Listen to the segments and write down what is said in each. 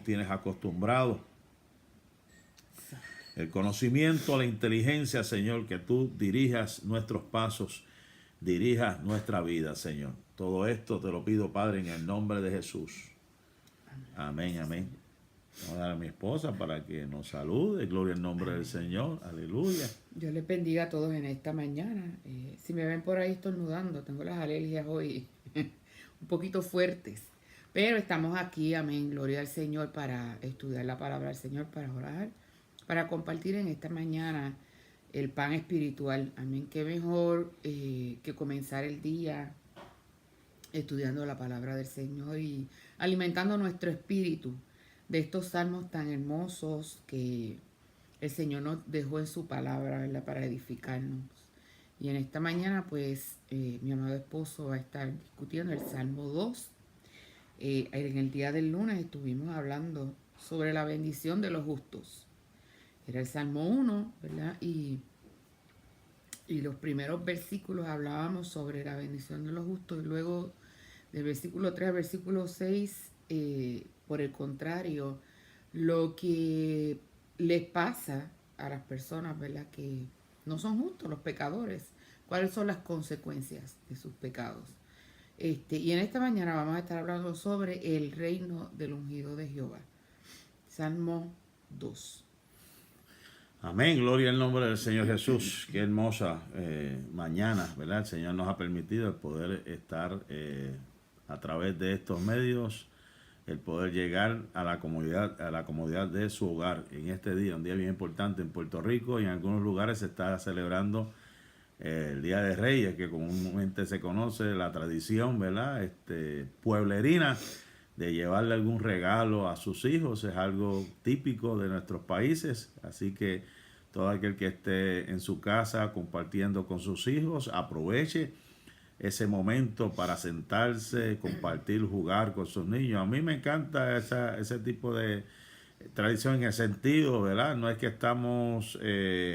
nos tienes acostumbrados. El conocimiento, la inteligencia, Señor, que tú dirijas nuestros pasos, dirijas nuestra vida, Señor. Todo esto te lo pido, Padre, en el nombre de Jesús. Amén, amén. Vamos a dar a mi esposa para que nos salude. Gloria al nombre del Señor. Aleluya. Dios les bendiga a todos en esta mañana. Si me ven por ahí estornudando, tengo las alergias hoy un poquito fuertes. Pero estamos aquí, amén, gloria al Señor, para estudiar la palabra del Señor, para orar, para compartir en esta mañana el pan espiritual. Amén, qué mejor que comenzar el día estudiando la palabra del Señor y alimentando nuestro espíritu de estos salmos tan hermosos que el Señor nos dejó en su palabra, ¿verdad? Para edificarnos. Y en esta mañana, pues, mi amado esposo va a estar discutiendo el Salmo 2. En el día del lunes estuvimos hablando sobre la bendición de los justos. Era el Salmo 1, ¿verdad? Y los primeros versículos hablábamos sobre la bendición de los justos. Y luego, del versículo 3 al versículo 6, por el contrario, lo que les pasa a las personas, ¿verdad? Que no son justos, los pecadores. ¿Cuáles son las consecuencias de sus pecados? Y en esta mañana vamos a estar hablando sobre el reino del ungido de Jehová. Salmo 2. Amén, gloria al nombre del Señor Jesús. Qué hermosa mañana, ¿verdad? El Señor nos ha permitido el poder estar a través de estos medios, el poder llegar a la comodidad de su hogar en este día, un día bien importante en Puerto Rico, y en algunos lugares se está celebrando el Día de Reyes, que comúnmente se conoce la tradición, ¿verdad? Pueblerina, de llevarle algún regalo a sus hijos. Es algo típico de nuestros países, así que todo aquel que esté en su casa compartiendo con sus hijos, aproveche ese momento para sentarse, compartir, jugar con sus niños. A mí me encanta ese tipo de tradición en el sentido, ¿verdad? No es que estamos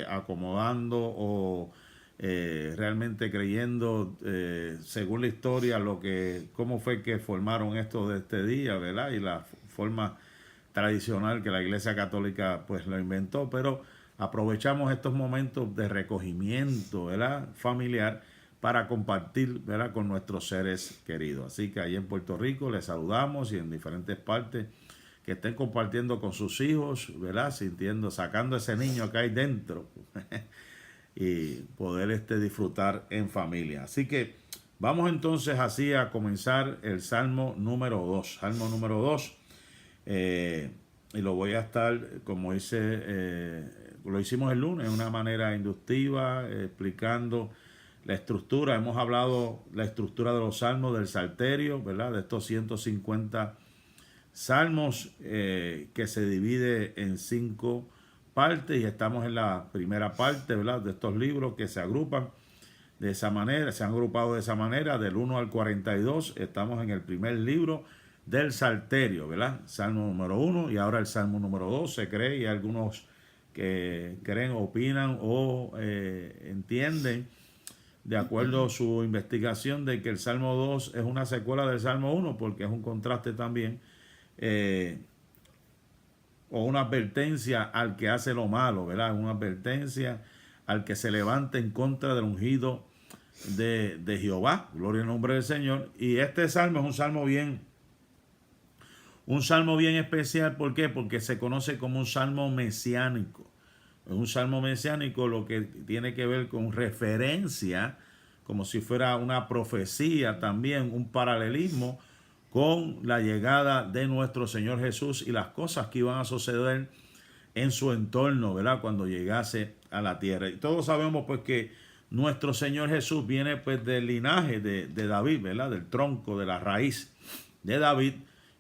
acomodando o realmente creyendo según la historia cómo fue que formaron esto de este día, ¿verdad? Y la forma tradicional que la Iglesia Católica pues lo inventó, pero aprovechamos estos momentos de recogimiento, ¿verdad? Familiar, para compartir, ¿verdad? Con nuestros seres queridos. Así que ahí en Puerto Rico les saludamos, y en diferentes partes que estén compartiendo con sus hijos, ¿verdad? Sacando ese niño que hay dentro y poder disfrutar en familia. Así que vamos entonces así a comenzar el Salmo número 2. Salmo número 2. Y lo voy a estar, como lo hicimos el lunes, de una manera inductiva, explicando la estructura. Hemos hablado la estructura de los salmos del Salterio, ¿verdad? De estos 150 salmos que se divide en 5 partes, y estamos en la primera parte, ¿verdad? De estos libros que se agrupan de esa manera, se han agrupado de esa manera, del 1 al 42. Estamos en el primer libro del Salterio, ¿verdad? Salmo número 1 y ahora el Salmo número 2. Se cree, y algunos que creen, opinan o entienden, de acuerdo a su investigación, de que el Salmo 2 es una secuela del Salmo 1, porque es un contraste también, o una advertencia al que hace lo malo, ¿verdad? Una advertencia al que se levanta en contra del ungido de Jehová. Gloria al nombre del Señor. Y este salmo es un salmo bien especial. ¿Por qué? Porque se conoce como un salmo mesiánico. Es un salmo mesiánico, lo que tiene que ver con referencia, como si fuera una profecía también, un paralelismo con la llegada de nuestro Señor Jesús y las cosas que iban a suceder en su entorno, ¿verdad? Cuando llegase a la tierra. Y todos sabemos pues que nuestro Señor Jesús viene pues del linaje de David, ¿verdad? Del tronco, de la raíz de David.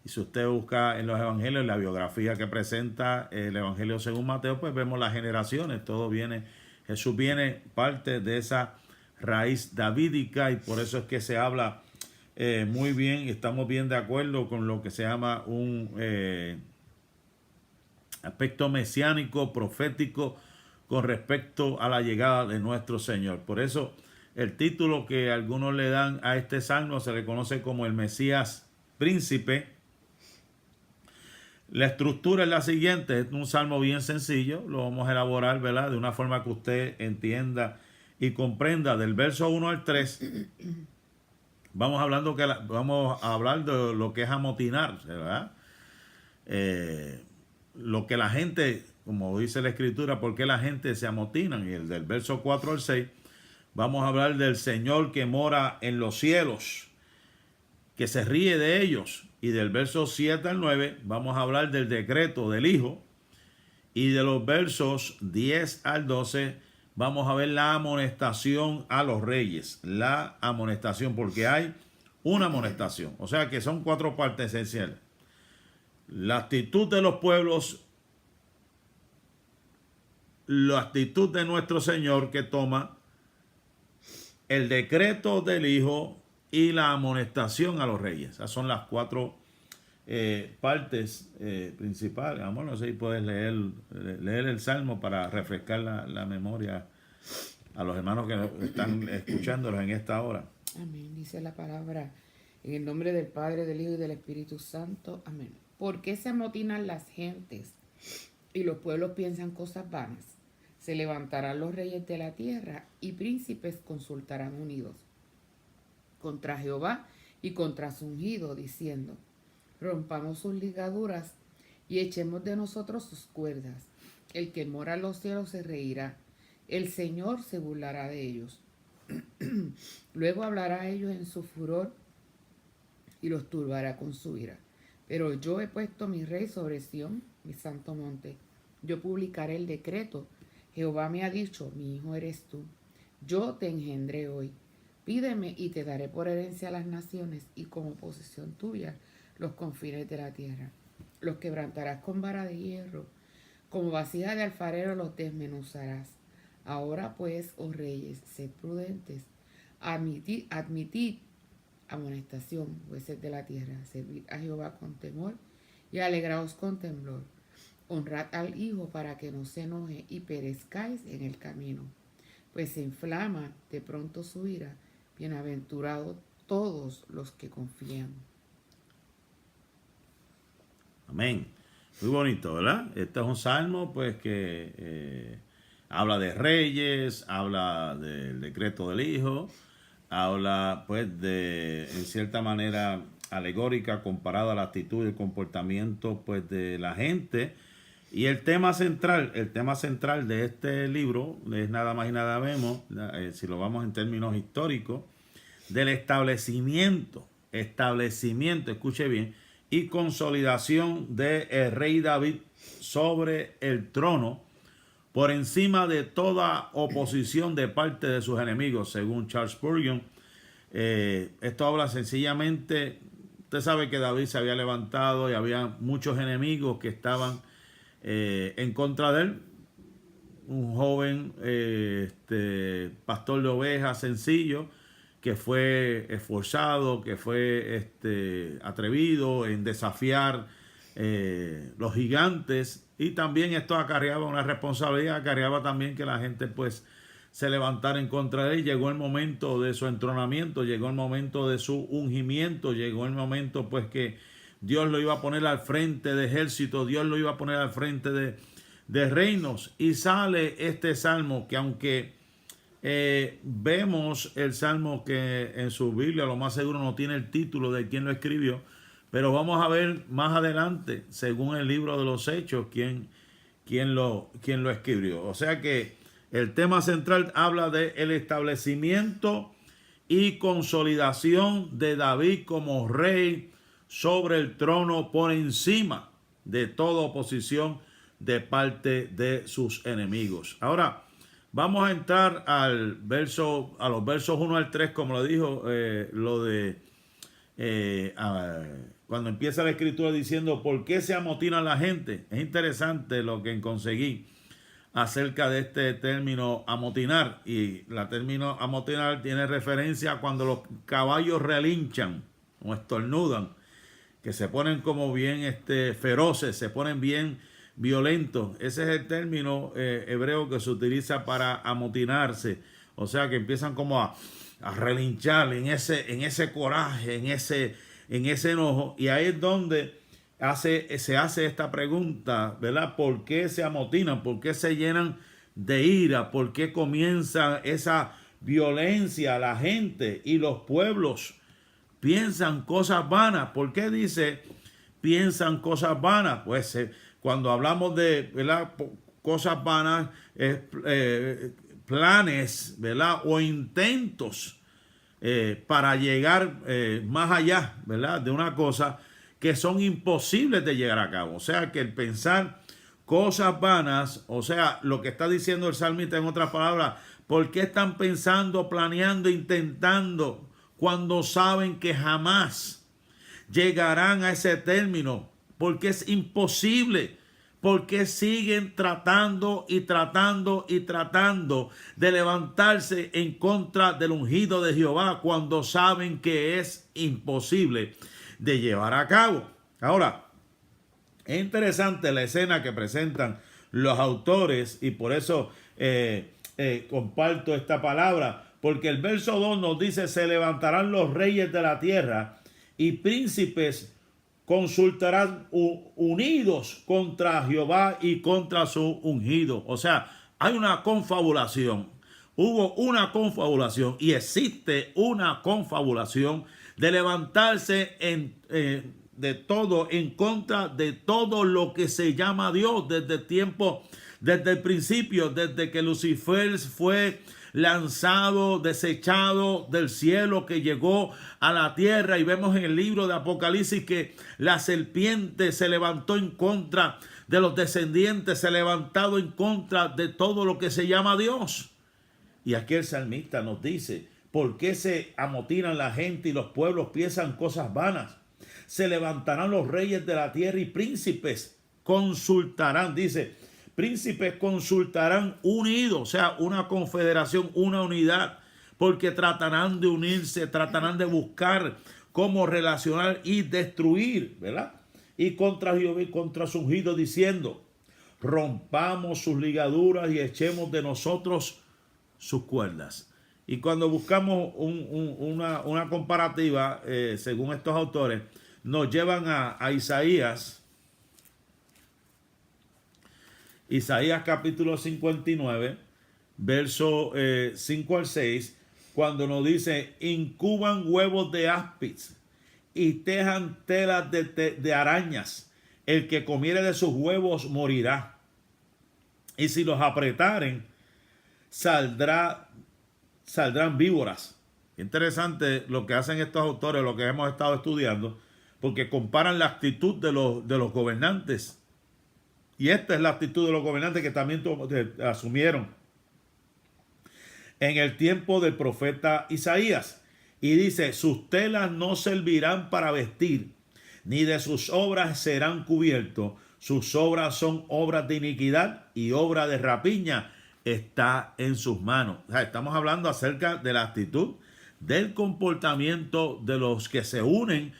Y si usted busca en los evangelios, la biografía que presenta el evangelio según Mateo, pues vemos las generaciones, Jesús viene parte de esa raíz davídica, y por eso es que se habla muy bien, y estamos bien de acuerdo con lo que se llama un aspecto mesiánico, profético, con respecto a la llegada de nuestro Señor. Por eso el título que algunos le dan a este salmo se le conoce como el Mesías príncipe, La estructura es la siguiente, es un salmo bien sencillo, lo vamos a elaborar, ¿verdad? De una forma que usted entienda y comprenda del verso 1 al 3. Vamos a hablar de lo que es amotinar, ¿verdad? Lo que la gente, como dice la escritura, por qué la gente se amotinan. Y el del verso 4 al 6, vamos a hablar del Señor que mora en los cielos, que se ríe de ellos. Y del verso 7 al 9 vamos a hablar del decreto del Hijo. Y de los versos 10 al 12 vamos a ver la amonestación a los reyes. La amonestación, porque hay una amonestación. O sea que son 4 partes esenciales. La actitud de los pueblos, la actitud de nuestro Señor que toma, el decreto del Hijo y la amonestación a los reyes. Esas son las 4 partes principales. Vamos, no sé si puedes leer el Salmo para refrescar la memoria a los hermanos que están escuchándolos en esta hora. Amén. Dice la palabra, en el nombre del Padre, del Hijo y del Espíritu Santo. Amén. ¿Por qué se amotinan las gentes y los pueblos piensan cosas vanas? Se levantarán los reyes de la tierra y príncipes consultarán unidos contra Jehová y contra su ungido, diciendo: rompamos sus ligaduras y echemos de nosotros sus cuerdas. El que mora en los cielos se reirá, el Señor se burlará de ellos. Luego hablará a ellos en su furor y los turbará con su ira. Pero yo he puesto mi rey sobre Sión, mi santo monte. Yo publicaré el decreto. Jehová me ha dicho: mi hijo eres tú. Yo te engendré hoy. Pídeme y te daré por herencia a las naciones y como posesión tuya los confines de la tierra. Los quebrantarás con vara de hierro, como vasija de alfarero los desmenuzarás. Ahora pues, oh reyes, sed prudentes, admitid amonestación, jueces de la tierra, servid a Jehová con temor y alegraos con temblor. Honrad al Hijo para que no se enoje y perezcáis en el camino, pues se inflama de pronto su ira. Bienaventurados todos los que confían. Amén. Muy bonito, ¿verdad? Este es un salmo pues que habla de reyes, habla del decreto del Hijo, habla pues en cierta manera alegórica comparado a la actitud y el comportamiento pues de la gente. Y el tema central de este libro es nada más y nada menos, si lo vamos en términos históricos, del establecimiento, escuche bien, y consolidación del rey David sobre el trono por encima de toda oposición de parte de sus enemigos, según Charles Spurgeon. Esto habla sencillamente, usted sabe que David se había levantado y había muchos enemigos que estaban en contra de él. Un joven pastor de ovejas sencillo, que fue esforzado, que fue atrevido en desafiar los gigantes, y también esto acarreaba una responsabilidad, acarreaba también que la gente pues se levantara en contra de él. Llegó el momento de su entronamiento, llegó el momento de su ungimiento, llegó el momento pues que Dios lo iba a poner al frente de ejércitos, Dios lo iba a poner al frente de reinos. Y sale este salmo que, aunque vemos el salmo que en su Biblia lo más seguro no tiene el título de quién lo escribió, pero vamos a ver más adelante, según el libro de los Hechos, quién lo escribió. O sea que el tema central habla de el establecimiento y consolidación de David como rey sobre el trono por encima de toda oposición de parte de sus enemigos. Ahora vamos a entrar a los versos 1 al 3, como lo dijo, cuando empieza la escritura diciendo ¿por qué se amotina la gente? Es interesante lo que conseguí acerca de este término amotinar, y la término amotinar tiene referencia a cuando los caballos relinchan o estornudan, que se ponen como bien feroces, se ponen bien violentos. Ese es el término hebreo que se utiliza para amotinarse. O sea que empiezan como a relinchar en ese coraje, en ese enojo. Y ahí es donde se hace esta pregunta, ¿verdad? ¿Por qué se amotinan? ¿Por qué se llenan de ira? ¿Por qué comienza esa violencia? La gente y los pueblos piensan cosas vanas. ¿Por qué dice piensan cosas vanas? Pues cuando hablamos de, ¿verdad?, cosas vanas, planes, ¿verdad?, o intentos para llegar más allá, ¿verdad?, de una cosa que son imposibles de llegar a cabo. O sea, que el pensar cosas vanas, o sea, lo que está diciendo el salmista en otras palabras, ¿por qué están pensando, planeando, intentando cuando saben que jamás llegarán a ese término? Porque es imposible. Porque siguen tratando y tratando y tratando de levantarse en contra del ungido de Jehová cuando saben que es imposible de llevar a cabo. Ahora, es interesante la escena que presentan los autores y por eso comparto esta palabra, porque el verso 2 nos dice: se levantarán los reyes de la tierra y príncipes consultarán unidos contra Jehová y contra su ungido. O sea, hay una confabulación. Hubo una confabulación y existe una confabulación de levantarse de todo en contra de todo lo que se llama Dios desde el principio, desde que Lucifer fue lanzado, desechado del cielo, que llegó a la tierra. Y vemos en el libro de Apocalipsis que la serpiente se levantó en contra de los descendientes, se ha levantado en contra de todo lo que se llama Dios. Y aquí el salmista nos dice: ¿por qué se amotinan la gente y los pueblos piensan cosas vanas? Se levantarán los reyes de la tierra y príncipes consultarán, dice, príncipes consultarán unidos, o sea, una confederación, una unidad, porque tratarán de unirse, tratarán de buscar cómo relacionar y destruir, ¿verdad? Y contra Jehová y contra su ungido, diciendo: rompamos sus ligaduras y echemos de nosotros sus cuerdas. Y cuando buscamos una comparativa, según estos autores, nos llevan a Isaías capítulo 59, verso 5 al 6, cuando nos dice: incuban huevos de áspid y tejan telas de arañas. El que comiere de sus huevos morirá. Y si los apretaren, saldrán víboras. Interesante lo que hacen estos autores, lo que hemos estado estudiando, porque comparan la actitud de los gobernantes. Y esta es la actitud de los gobernantes que también asumieron en el tiempo del profeta Isaías. Y dice: sus telas no servirán para vestir, ni de sus obras serán cubiertos. Sus obras son obras de iniquidad y obra de rapiña está en sus manos. O sea, estamos hablando acerca de la actitud, del comportamiento de los que se unen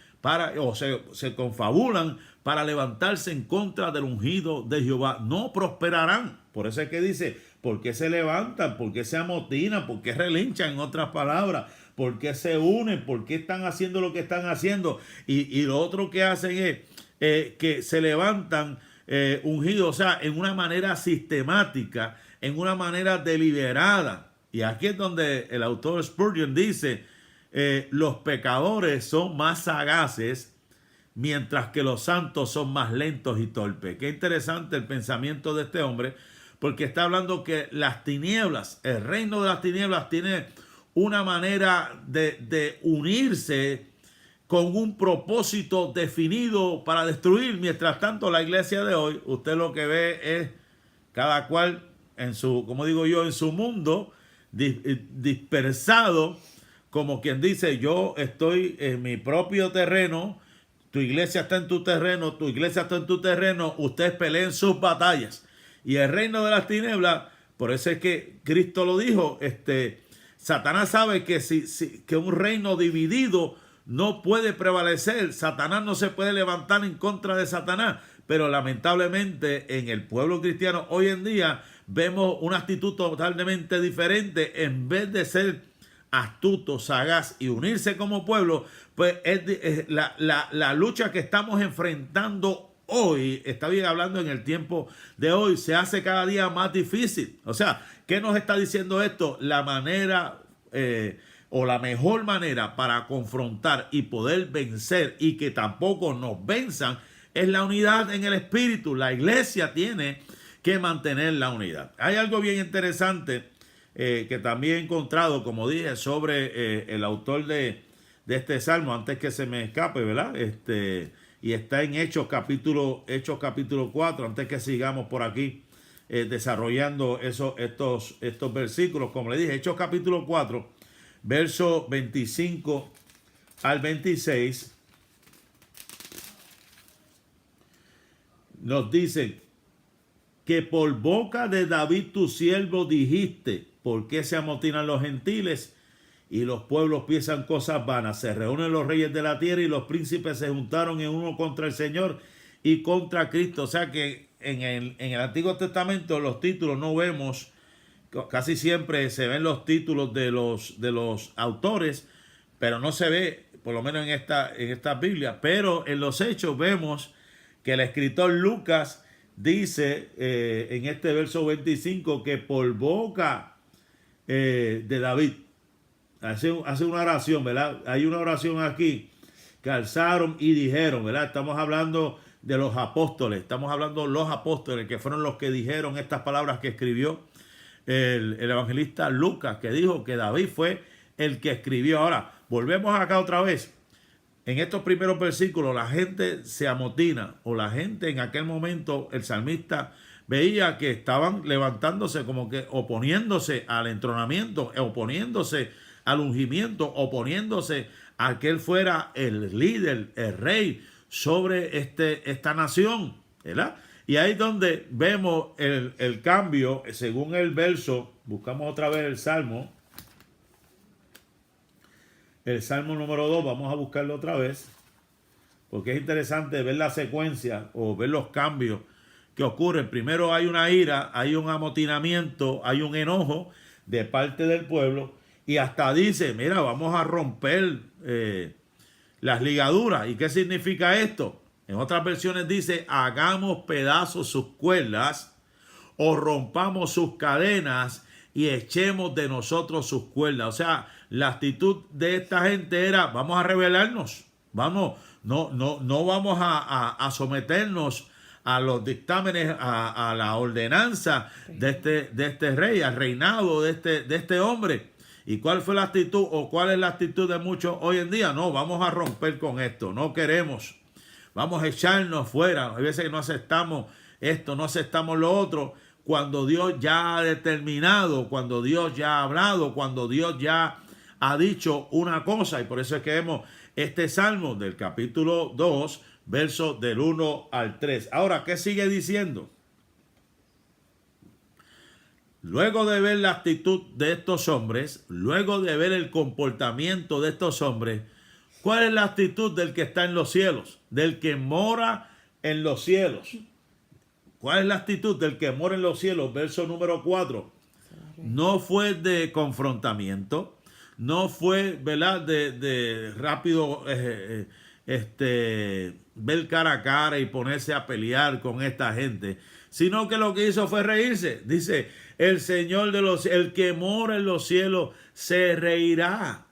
se confabulan para levantarse en contra del ungido de Jehová. No prosperarán. Por eso es que dice: ¿por qué se levantan? ¿Por qué se amotinan? ¿Por qué relinchan? En otras palabras, ¿por qué se unen? ¿Por qué están haciendo lo que están haciendo? Y lo otro que hacen es que se levantan ungidos, o sea, en una manera sistemática, en una manera deliberada. Y aquí es donde el autor Spurgeon dice: los pecadores son más sagaces, mientras que los santos son más lentos y torpes. Qué interesante el pensamiento de este hombre, porque está hablando que las tinieblas, el reino de las tinieblas, tiene una manera de unirse con un propósito definido para destruir. Mientras tanto, la iglesia de hoy, usted lo que ve es cada cual en su, como digo yo, en su mundo, dispersado, como quien dice: yo estoy en mi propio terreno, tu iglesia está en tu terreno, tu iglesia está en tu terreno, ustedes peleen sus batallas. Y el reino de las tinieblas, por eso es que Cristo lo dijo, Satanás sabe que que un reino dividido no puede prevalecer. Satanás no se puede levantar en contra de Satanás. Pero lamentablemente en el pueblo cristiano hoy en día vemos una actitud totalmente diferente. En vez de ser astuto, sagaz y unirse como pueblo, pues es la lucha que estamos enfrentando hoy, está bien hablando en el tiempo de hoy, se hace cada día más difícil. O sea, ¿qué nos está diciendo esto? La manera o la mejor manera para confrontar y poder vencer y que tampoco nos venzan es la unidad en el espíritu. La iglesia tiene que mantener la unidad. Hay algo bien interesante que también he encontrado, como dije, sobre el autor de este salmo, antes que se me escape, ¿verdad? Y está en Hechos capítulo 4, antes que sigamos por aquí desarrollando estos versículos. Como le dije, Hechos capítulo 4, verso 25 al 26, nos dice que por boca de David tu siervo dijiste, ¿por qué se amotinan los gentiles y los pueblos piensan cosas vanas? Se reúnen los reyes de la tierra y los príncipes se juntaron en uno contra el Señor y contra Cristo. O sea que en el Antiguo Testamento los títulos no vemos, casi siempre se ven los títulos de los autores, pero no se ve, por lo menos en esta Biblia. Pero en los Hechos vemos que el escritor Lucas dice en este verso 25 que por boca de David hace una oración, ¿verdad? Hay una oración aquí que alzaron y dijeron, ¿verdad? Estamos hablando de los apóstoles, estamos hablando de los apóstoles que fueron los que dijeron estas palabras que escribió el evangelista Lucas, que dijo que David fue el que escribió. Ahora, volvemos acá otra vez. En estos primeros versículos la gente se amotina, o la gente en aquel momento, el salmista veía que estaban levantándose como que oponiéndose al entronamiento, oponiéndose al ungimiento, oponiéndose a que él fuera el líder, el rey sobre esta nación, ¿verdad? Y ahí es donde vemos el cambio, según el verso, buscamos otra vez el Salmo número 2, vamos a buscarlo otra vez, porque es interesante ver la secuencia o ver los cambios que ocurren. Primero hay una ira, hay un amotinamiento, hay un enojo de parte del pueblo, y hasta dice, mira, vamos a romper las ligaduras. ¿Y qué significa esto? En otras versiones dice, hagamos pedazos sus cuerdas o rompamos sus cadenas y echemos de nosotros sus cuerdas. O sea, la actitud de esta gente era, vamos a rebelarnos, no vamos a someternos a los dictámenes, a la ordenanza de este rey, al reinado de este hombre. ¿Y cuál fue la actitud o cuál es la actitud de muchos hoy en día? No, vamos a romper con esto, no queremos. Vamos a echarnos fuera. Hay veces que no aceptamos esto, no aceptamos lo otro. Cuando Dios ya ha determinado, cuando Dios ya ha hablado, cuando Dios ya ha dicho una cosa. Y por eso es que vemos este salmo del capítulo 2, versos del 1 al 3. Ahora, ¿qué sigue diciendo? Luego de ver la actitud de estos hombres, luego de ver el comportamiento de estos hombres, ¿cuál es la actitud del que está en los cielos? Del que mora en los cielos. ¿Cuál es la actitud del que mora en los cielos? Verso número 4. No fue de confrontamiento, no fue, ¿verdad?, de rápido ver cara a cara y ponerse a pelear con esta gente, sino que lo que hizo fue reírse. Dice, el Señor el que mora en los cielos se reirá.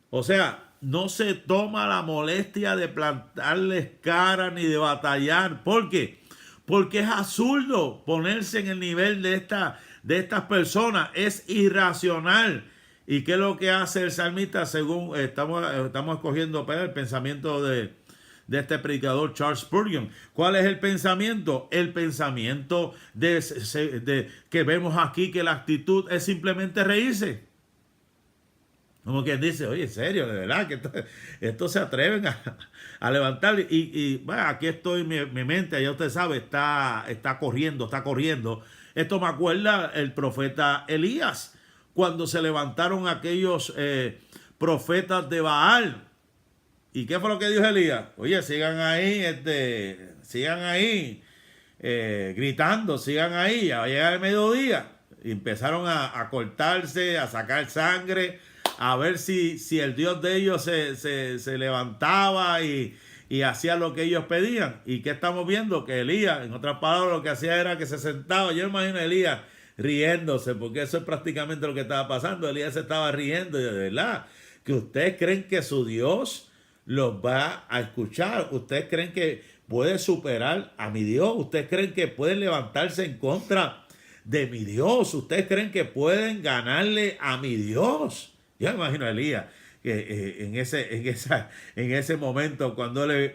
O sea, no se toma la molestia de plantarles cara ni de batallar. ¿Por qué? Porque es absurdo ponerse en el nivel de estas personas. Es irracional. ¿Y qué es lo que hace el salmista? Según estamos escogiendo el pensamiento de este predicador Charles Spurgeon. ¿Cuál es el pensamiento? El pensamiento de que vemos aquí, que la actitud es simplemente reírse. Como quien dice, oye, en serio, de verdad, que esto se atreven a levantar. Y bueno, aquí estoy, mi mente, ya usted sabe, está corriendo. Esto me acuerda el profeta Elías, cuando se levantaron aquellos profetas de Baal. ¿Y qué fue lo que dijo Elías? Oye, sigan ahí gritando, sigan ahí, ya va a llegar el mediodía. Y empezaron a cortarse, a sacar sangre, a ver si el Dios de ellos se levantaba y hacía lo que ellos pedían. ¿Y qué estamos viendo? Que Elías, en otras palabras, lo que hacía era que se sentaba. Yo imagino a Elías riéndose, porque eso es prácticamente lo que estaba pasando. Elías se estaba riendo, y de verdad, que ustedes creen que su Dios los va a escuchar. Ustedes creen que puede superar a mi Dios. Ustedes creen que pueden levantarse en contra de mi Dios. Ustedes creen que pueden ganarle a mi Dios. Yo me imagino a Elías que en ese momento cuando él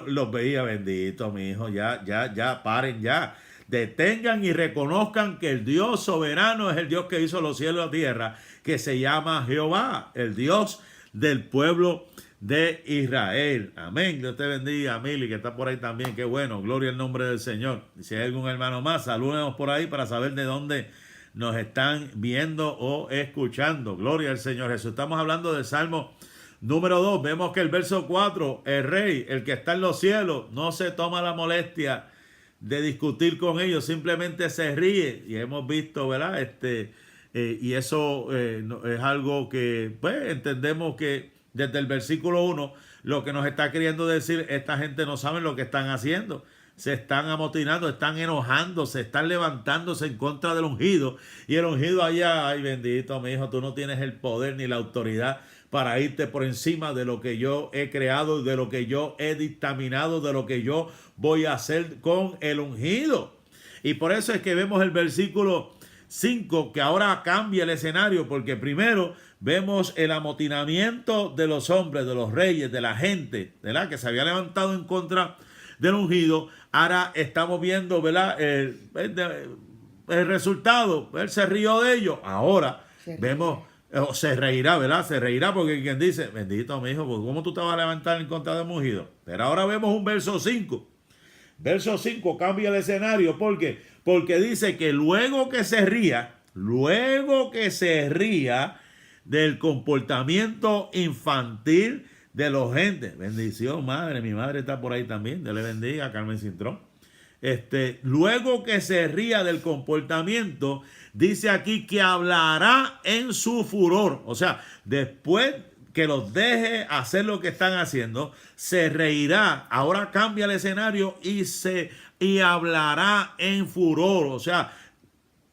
los veía, bendito mi hijo, ya, paren ya. Detengan y reconozcan que el Dios soberano es el Dios que hizo los cielos y la tierra, que se llama Jehová, el Dios del pueblo de Israel. Amén. Dios te bendiga, Mili, que está por ahí también. Qué bueno. Gloria al nombre del Señor. Si hay algún hermano más, salúdenos por ahí para saber de dónde nos están viendo o escuchando. Gloria al Señor Jesús. Estamos hablando del Salmo número 2. Vemos que el verso 4, el rey, el que está en los cielos, no se toma la molestia de discutir con ellos, simplemente se ríe. Y hemos visto, ¿verdad? Y eso es algo que, pues, entendemos que desde el versículo 1, lo que nos está queriendo decir, esta gente no sabe lo que están haciendo. Se están amotinando, están enojándose, están levantándose en contra del ungido. Y el ungido allá, ay bendito mi hijo, tú no tienes el poder ni la autoridad para irte por encima de lo que yo he creado, de lo que yo he dictaminado, de lo que yo voy a hacer con el ungido. Y por eso es que vemos el versículo 5, que ahora cambia el escenario, porque primero vemos el amotinamiento de los hombres, de los reyes, de la gente, ¿verdad?, que se había levantado en contra del ungido. Ahora estamos viendo, ¿verdad?, el resultado. Él se rió de ellos. Ahora vemos, se reirá, ¿verdad? Se reirá, porque quien dice, bendito mi hijo, ¿cómo tú te vas a levantar en contra del ungido? Pero ahora vemos un verso 5. Verso 5 cambia el escenario. ¿Por qué? Porque dice que luego que se ría del comportamiento infantil de los gentes. Bendición, madre. Mi madre está por ahí también. Dios le bendiga, Carmen Cintrón. Luego que se ría del comportamiento, dice aquí que hablará en su furor. O sea, después que los deje hacer lo que están haciendo, se reirá. Ahora cambia el escenario y hablará en furor. O sea,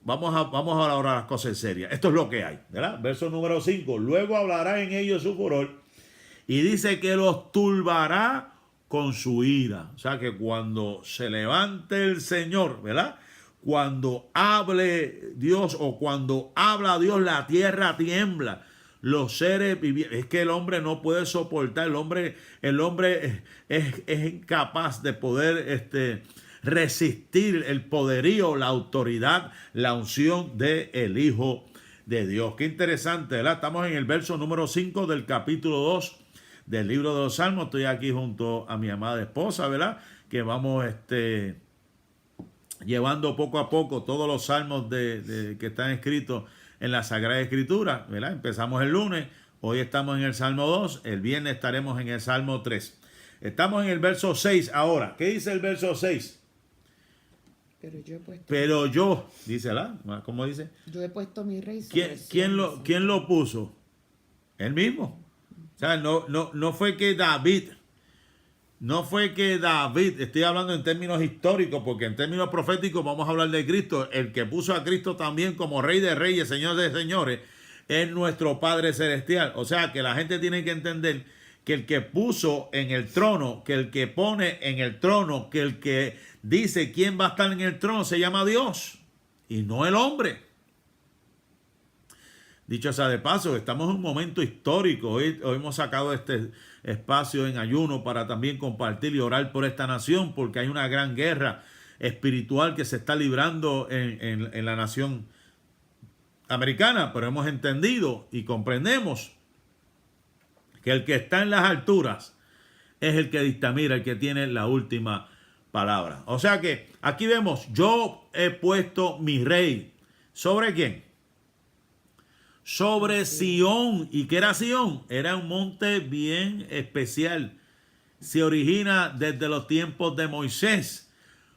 vamos a hablar las cosas serias. Esto es lo que hay, ¿verdad? Verso número 5. Luego hablará en ellos su furor y dice que los turbará con su ira. O sea, que cuando se levante el Señor, ¿verdad?, cuando hable Dios o cuando habla Dios, la tierra tiembla. Los seres vivientes, es que el hombre no puede soportar, el hombre es incapaz de poder resistir el poderío, la autoridad, la unción del Hijo de Dios. Qué interesante, ¿verdad? Estamos en el verso número 5 del capítulo 2 del libro de los Salmos. Estoy aquí junto a mi amada esposa, ¿verdad?, que vamos llevando poco a poco todos los salmos que están escritos en la Sagrada Escritura, ¿verdad? Empezamos el lunes, hoy estamos en el Salmo 2, el viernes estaremos en el Salmo 3. Estamos en el verso 6 ahora. ¿Qué dice el verso 6? Pero yo, dice ¿cómo dice? Yo he puesto mi rey sobre ¿Quién lo puso? Él mismo. O sea, no fue que David, estoy hablando en términos históricos, porque en términos proféticos vamos a hablar de Cristo. El que puso a Cristo también como Rey de Reyes, Señor de Señores, es nuestro Padre Celestial. O sea, que la gente tiene que entender que el que puso en el trono, que el que pone en el trono, que el que dice quién va a estar en el trono se llama Dios y no el hombre. Dicho sea de paso, estamos en un momento histórico. Hoy hemos sacado este espacio en ayuno para también compartir y orar por esta nación, porque hay una gran guerra espiritual que se está librando en la nación americana, pero hemos entendido y comprendemos que el que está en las alturas es el que dictamina, el que tiene la última palabra. O sea que aquí vemos, yo he puesto mi rey. ¿Sobre quién? Sobre Sión. ¿Y qué era Sión? Era un monte bien especial. Se origina desde los tiempos de Moisés,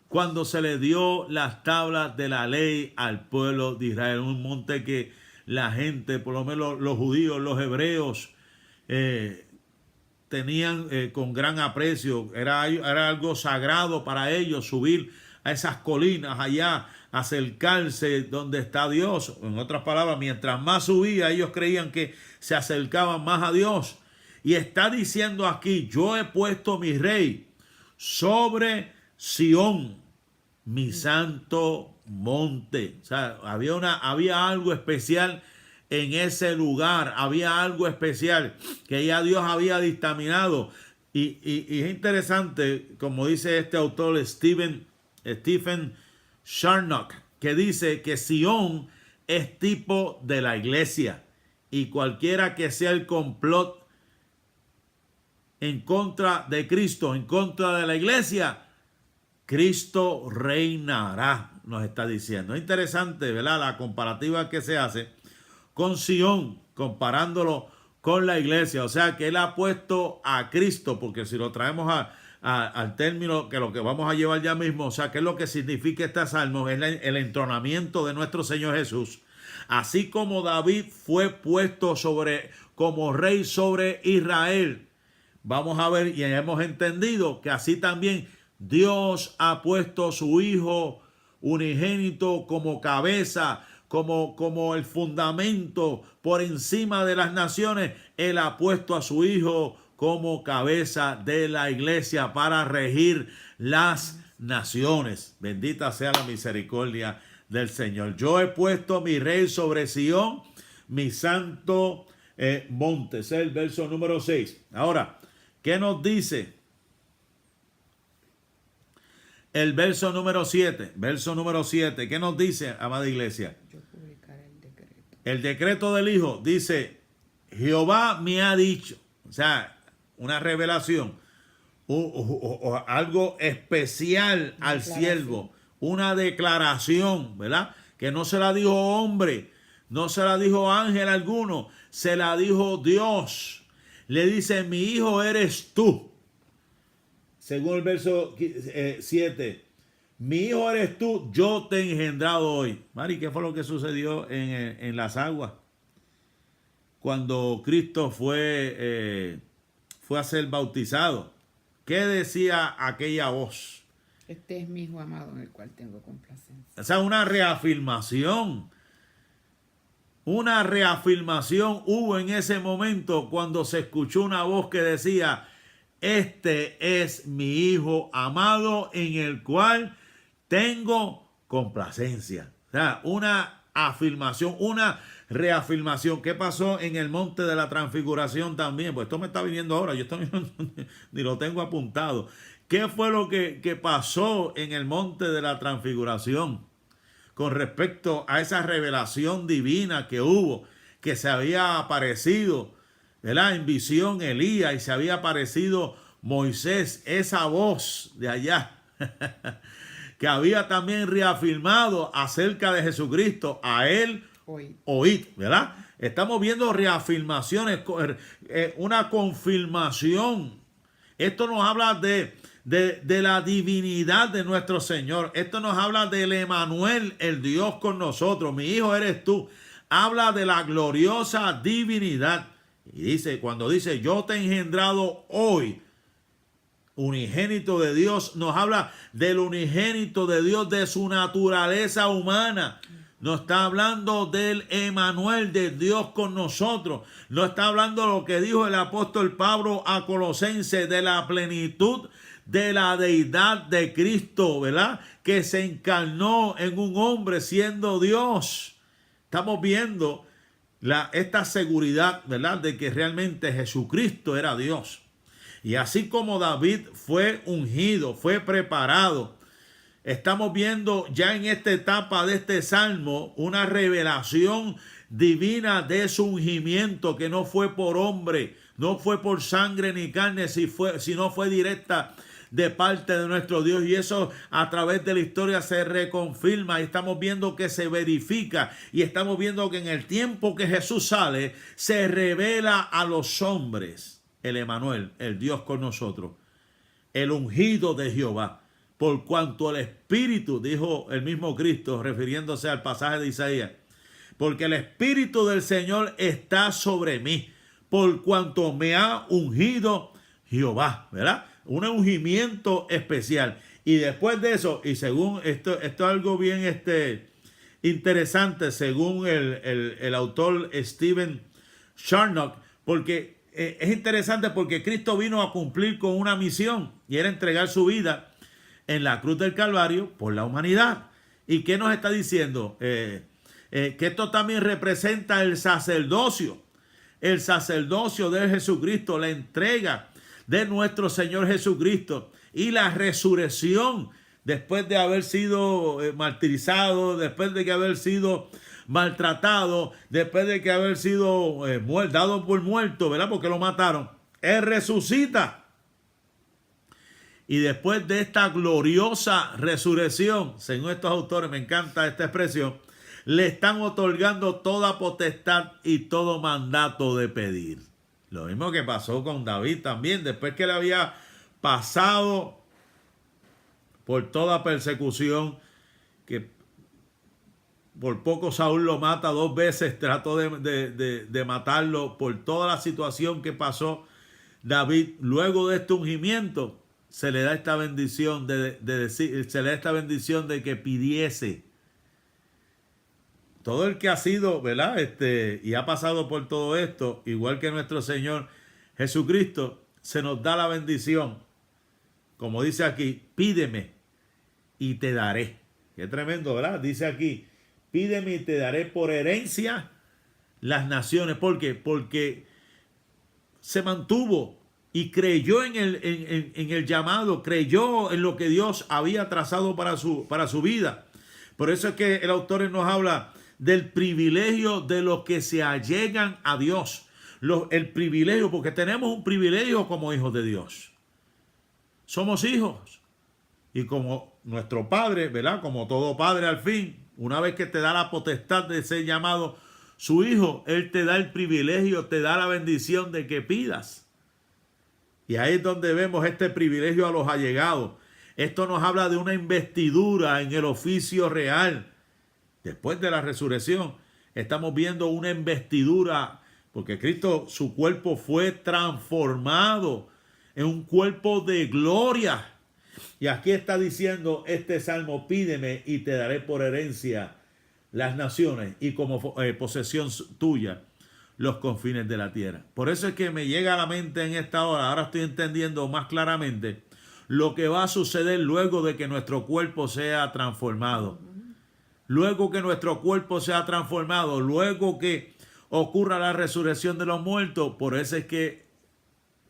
cuando se le dio las tablas de la ley al pueblo de Israel. Un monte que la gente, por lo menos los judíos, los hebreos, tenían con gran aprecio. Era algo sagrado para ellos subir a esas colinas allá, acercarse donde está Dios. En otras palabras, mientras más subía, ellos creían que se acercaban más a Dios. Y está diciendo aquí: yo he puesto mi rey sobre Sión, mi santo monte. O sea, había algo especial en ese lugar, había algo especial que ya Dios había dictaminado. Y es interesante, como dice este autor Stephen Charnock, que dice que Sión es tipo de la iglesia, y cualquiera que sea el complot en contra de Cristo, en contra de la iglesia, Cristo reinará, nos está diciendo. Es interesante, ¿verdad?, la comparativa que se hace con Sión, comparándolo con la iglesia. O sea, que él ha puesto a Cristo, porque si lo traemos al término que lo que vamos a llevar ya mismo, o sea, que es lo que significa este salmo, es el entronamiento de nuestro Señor Jesús. Así como David fue puesto como rey sobre Israel, vamos a ver y hemos entendido que así también Dios ha puesto su Hijo unigénito como cabeza, como el fundamento por encima de las naciones. Él ha puesto a su Hijo como cabeza de la iglesia para regir las naciones. Bendita sea la misericordia del Señor. Yo he puesto mi rey sobre Sión, mi santo monte. Ese es el verso número 6. Ahora, ¿qué nos dice el verso número 7? Verso número 7. ¿Qué nos dice, amada iglesia? Yo publicaré el decreto. El decreto del Hijo dice: Jehová me ha dicho. O sea, una revelación, o algo especial al siervo, una declaración, ¿verdad? Que no se la dijo hombre, no se la dijo ángel alguno, se la dijo Dios. Le dice: mi hijo eres tú. Según el verso 7, mi hijo eres tú, yo te he engendrado hoy. Mari, ¿qué fue lo que sucedió en las aguas? Cuando Cristo fue a ser bautizado. ¿Qué decía aquella voz? Este es mi hijo amado en el cual tengo complacencia. O sea, una reafirmación. Una reafirmación hubo en ese momento cuando se escuchó una voz que decía: este es mi hijo amado en el cual tengo complacencia. O sea, una afirmación, una reafirmación. ¿Qué pasó en el monte de la transfiguración también? Pues esto me está viniendo ahora, yo esto ni lo tengo apuntado. ¿Qué fue lo que pasó en el monte de la transfiguración con respecto a esa revelación divina que hubo, que se había aparecido, ¿verdad?, en visión Elías, y se había aparecido Moisés, esa voz de allá que había también reafirmado acerca de Jesucristo? A él oíd, ¿verdad? Estamos viendo reafirmaciones, una confirmación. Esto nos habla de la divinidad de nuestro Señor. Esto nos habla del Emanuel, el Dios con nosotros. Mi hijo eres tú. Habla de la gloriosa divinidad. Y dice, cuando dice yo te he engendrado hoy, unigénito de Dios, nos habla del unigénito de Dios, de su naturaleza humana. No está hablando del Emanuel, de Dios con nosotros. No está hablando de lo que dijo el apóstol Pablo a Colosenses, de la plenitud de la deidad de Cristo, ¿verdad?, que se encarnó en un hombre siendo Dios. Estamos viendo esta seguridad, ¿verdad?, de que realmente Jesucristo era Dios. Y así como David fue ungido, fue preparado, estamos viendo ya en esta etapa de este salmo una revelación divina de su ungimiento, que no fue por hombre, no fue por sangre ni carne, sino fue directa de parte de nuestro Dios. Y eso a través de la historia se reconfirma, y estamos viendo que se verifica, y estamos viendo que en el tiempo que Jesús sale, se revela a los hombres el Emanuel, el Dios con nosotros, el ungido de Jehová. Por cuanto el Espíritu, dijo el mismo Cristo, refiriéndose al pasaje de Isaías, porque el Espíritu del Señor está sobre mí, por cuanto me ha ungido Jehová, ¿verdad? Un ungimiento especial. Y después de eso, y según esto es algo bien interesante, según el autor Stephen Charnock, porque es interesante porque Cristo vino a cumplir con una misión y era entregar su vida en la cruz del Calvario por la humanidad. ¿Y qué nos está diciendo? Que esto también representa el sacerdocio de Jesucristo, la entrega de nuestro Señor Jesucristo y la resurrección después de haber sido martirizado, después de que haber sido maltratado, después de que haber sido dado por muerto, ¿verdad? Porque lo mataron. Él resucita. Y después de esta gloriosa resurrección, según estos autores, me encanta esta expresión, le están otorgando toda potestad y todo mandato de pedir. Lo mismo que pasó con David también, después que le había pasado por toda persecución, que por poco Saúl lo mata 2 veces, trató de matarlo por toda la situación que pasó David. Luego de este ungimiento se le da esta bendición se le da esta bendición de que pidiese. Todo el que ha sido, ¿verdad? Y ha pasado por todo esto, igual que nuestro Señor Jesucristo, se nos da la bendición. Como dice aquí, pídeme y te daré. Qué tremendo, ¿verdad? Dice aquí, pídeme y te daré por herencia las naciones. ¿Por qué? Porque se mantuvo y creyó en el llamado, creyó en lo que Dios había trazado para su vida. Por eso es que el autor nos habla del privilegio de los que se allegan a Dios. El privilegio, porque tenemos un privilegio como hijos de Dios. Somos hijos. Y como nuestro Padre, ¿verdad? Como todo padre al fin, una vez que te da la potestad de ser llamado su hijo, Él te da el privilegio, te da la bendición de que pidas. Y ahí es donde vemos este privilegio a los allegados. Esto nos habla de una investidura en el oficio real. Después de la resurrección, estamos viendo una investidura, porque Cristo, su cuerpo fue transformado en un cuerpo de gloria. Y aquí está diciendo este salmo, pídeme y te daré por herencia las naciones y como posesión tuya los confines de la tierra. Por eso es que me llega a la mente en esta hora, ahora estoy entendiendo más claramente lo que va a suceder luego de que nuestro cuerpo sea transformado. Luego que nuestro cuerpo sea transformado, luego que ocurra la resurrección de los muertos. Por eso es que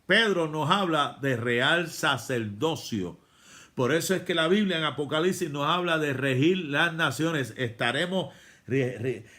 Pedro nos habla de real sacerdocio. Por eso es que la Biblia en Apocalipsis nos habla de regir las naciones. Estaremos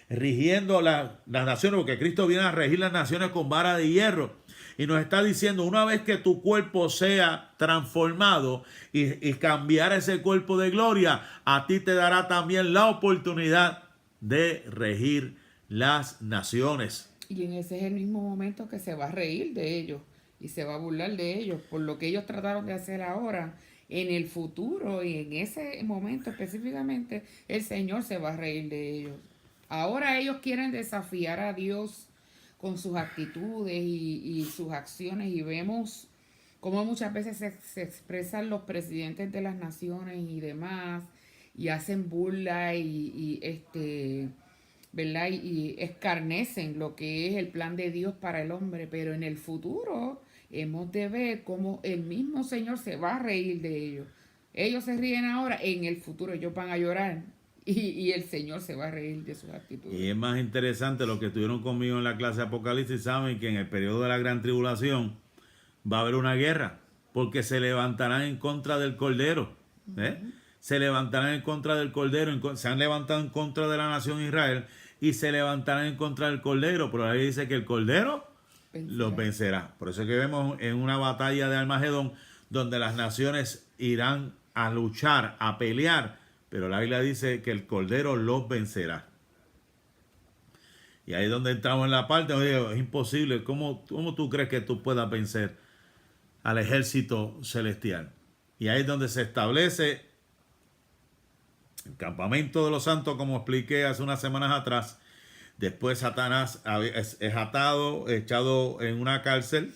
rigiendo las naciones, porque Cristo viene a regir las naciones con vara de hierro. Y nos está diciendo, una vez que tu cuerpo sea transformado y cambiar ese cuerpo de gloria, a ti te dará también la oportunidad de regir las naciones. Y en ese es el mismo momento que se va a reír de ellos y se va a burlar de ellos por lo que ellos trataron de hacer ahora. En el futuro y en ese momento específicamente, el Señor se va a reír de ellos. Ahora ellos quieren desafiar a Dios con sus actitudes y sus acciones, y vemos cómo muchas veces se expresan los presidentes de las naciones y demás, y hacen burla ¿verdad? Y escarnecen lo que es el plan de Dios para el hombre, pero en el futuro hemos de ver cómo el mismo Señor se va a reír de ellos. Ellos se ríen ahora, en el futuro ellos van a llorar y el Señor se va a reír de sus actitudes. Y es más interesante, los que estuvieron conmigo en la clase de Apocalipsis saben que en el periodo de la gran tribulación va a haber una guerra, porque se levantarán en contra del Cordero. Se levantarán en contra del Cordero, se han levantado en contra de la nación Israel y se levantarán en contra del Cordero. Pero ahí dice que el Cordero los vencerá. Por eso es que vemos en una batalla de Armagedón donde las naciones irán a luchar, a pelear, pero la Biblia dice que el Cordero los vencerá. Y ahí es donde entramos en la parte, oye, es imposible. ¿Cómo tú crees que tú puedas vencer al ejército celestial? Y ahí es donde se establece el campamento de los santos, como expliqué hace unas semanas atrás. Después Satanás es atado, echado en una cárcel.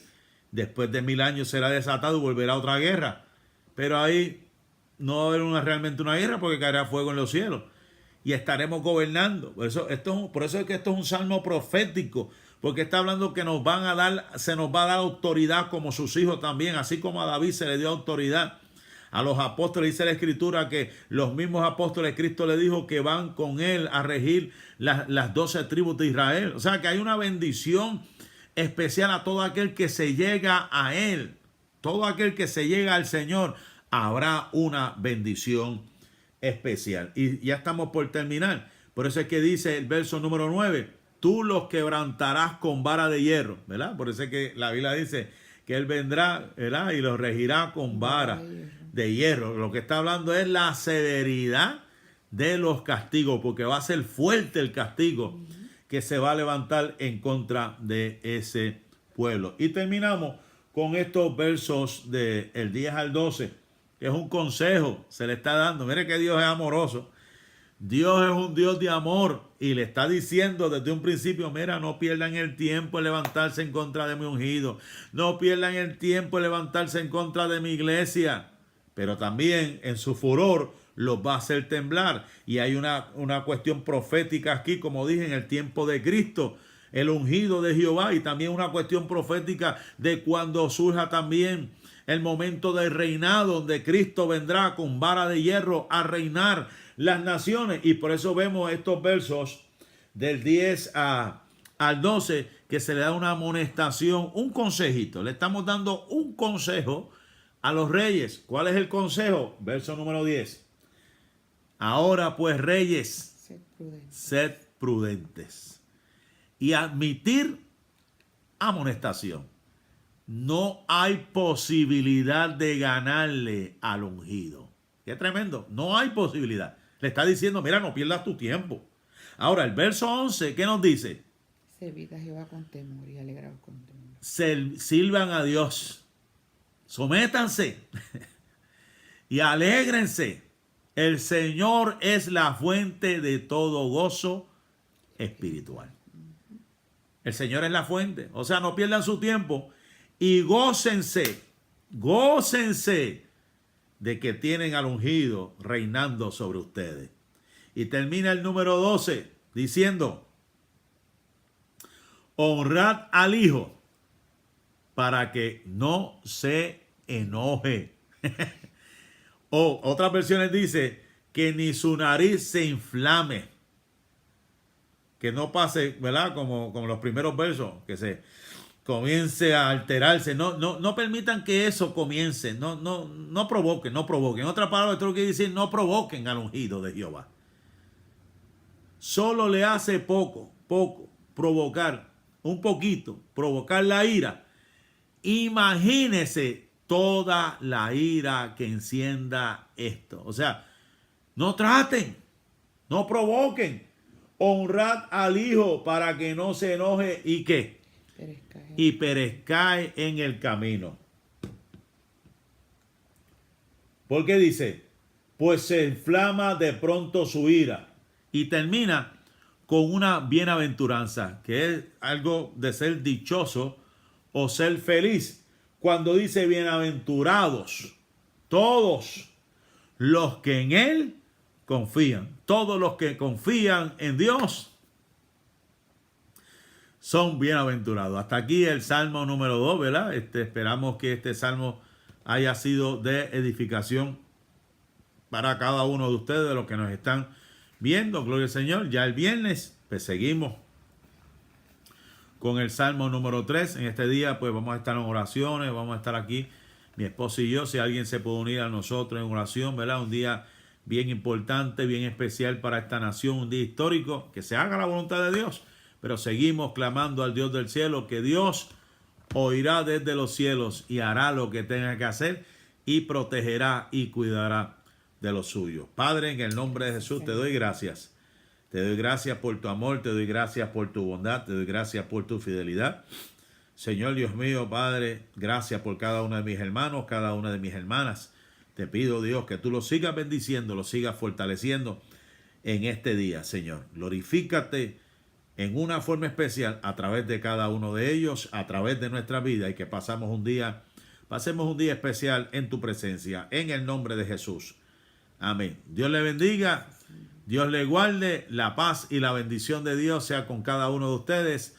Después de 1000 años será desatado y volverá a otra guerra. Pero ahí no va a haber realmente una guerra porque caerá fuego en los cielos. Y estaremos gobernando. Por eso es que esto es un salmo profético. Porque está hablando que se nos va a dar autoridad como sus hijos también. Así como a David se le dio autoridad. A los apóstoles dice la Escritura que los mismos apóstoles Cristo le dijo que van con él a regir las 12 tribus de Israel. O sea que hay una bendición especial a todo aquel que se llega a él. Todo aquel que se llega al Señor, habrá una bendición especial. Y ya estamos por terminar. Por eso es que dice el verso número 9, tú los quebrantarás con vara de hierro, ¿verdad? Por eso es que la Biblia dice que Él vendrá, ¿verdad? Y los regirá con vara de hierro. Lo que está hablando es la severidad de los castigos, porque va a ser fuerte el castigo que se va a levantar en contra de ese pueblo. Y terminamos con estos versos del 10 al 12, que es un consejo, se le está dando. Mire que Dios es amoroso. Dios es un Dios de amor y le está diciendo desde un principio, mira, no pierdan el tiempo en levantarse en contra de mi ungido. No pierdan el tiempo en levantarse en contra de mi iglesia. Pero también en su furor los va a hacer temblar. Y hay una cuestión profética aquí, como dije, en el tiempo de Cristo, el ungido de Jehová, y también una cuestión profética de cuando surja también el momento del reinado, donde Cristo vendrá con vara de hierro a reinar las naciones. Y por eso vemos estos versos del 10 al 12, que se le da una amonestación, un consejito. Le estamos dando un consejo a los reyes. ¿Cuál es el consejo? Verso número 10. Ahora pues, reyes, sed prudentes y admitir amonestación. No hay posibilidad de ganarle al ungido. Qué tremendo. No hay posibilidad. Le está diciendo, mira, no pierdas tu tiempo. Ahora, el verso 11, ¿qué nos dice? Servid a Jehová con temor y alegraos con temor. Sirvan a Dios. Sométanse y alégrense. El Señor es la fuente de todo gozo espiritual. El Señor es la fuente. O sea, no pierdan su tiempo y gócense de que tienen al ungido reinando sobre ustedes. Y termina el número 12 diciendo, honrad al Hijo para que no se enoje. O otras versiones dice que ni su nariz se inflame. Que no pase, ¿verdad? Como los primeros versos, que se comience a alterarse. No permitan que eso comience. No provoquen. En otra palabra, esto quiere decir, no provoquen al ungido de Jehová. Solo le hace poco, provocar, un poquito, provocar la ira. Imagínese toda la ira que encienda esto. O sea, no traten, no provoquen. Honrad al Hijo para que no se enoje y ¿qué? Y perezca en el camino. ¿Por qué dice? Pues se inflama de pronto su ira. Y termina con una bienaventuranza, que es algo de ser dichoso o ser feliz. Cuando dice bienaventurados, todos los que en Él confían. Todos los que confían en Dios son bienaventurados. Hasta aquí el Salmo número 2, ¿verdad? Esperamos que este Salmo haya sido de edificación para cada uno de ustedes, de los que nos están viendo. Gloria al Señor. Ya el viernes, pues seguimos con el Salmo número 3. En este día, pues vamos a estar en oraciones, vamos a estar aquí, mi esposo y yo, si alguien se puede unir a nosotros en oración, ¿verdad? Un día bien importante, bien especial para esta nación, un día histórico, que se haga la voluntad de Dios, pero seguimos clamando al Dios del cielo, que Dios oirá desde los cielos y hará lo que tenga que hacer y protegerá y cuidará de los suyos. Padre, en el nombre de Jesús te doy gracias. Te doy gracias por tu amor, te doy gracias por tu bondad, te doy gracias por tu fidelidad. Señor Dios mío, Padre, gracias por cada uno de mis hermanos, cada una de mis hermanas. Te pido, Dios, que tú los sigas bendiciendo, los sigas fortaleciendo en este día, Señor. Glorifícate en una forma especial a través de cada uno de ellos, a través de nuestra vida, y que pasemos un día especial en tu presencia, en el nombre de Jesús. Amén. Dios le bendiga, Dios le guarde, la paz y la bendición de Dios sea con cada uno de ustedes.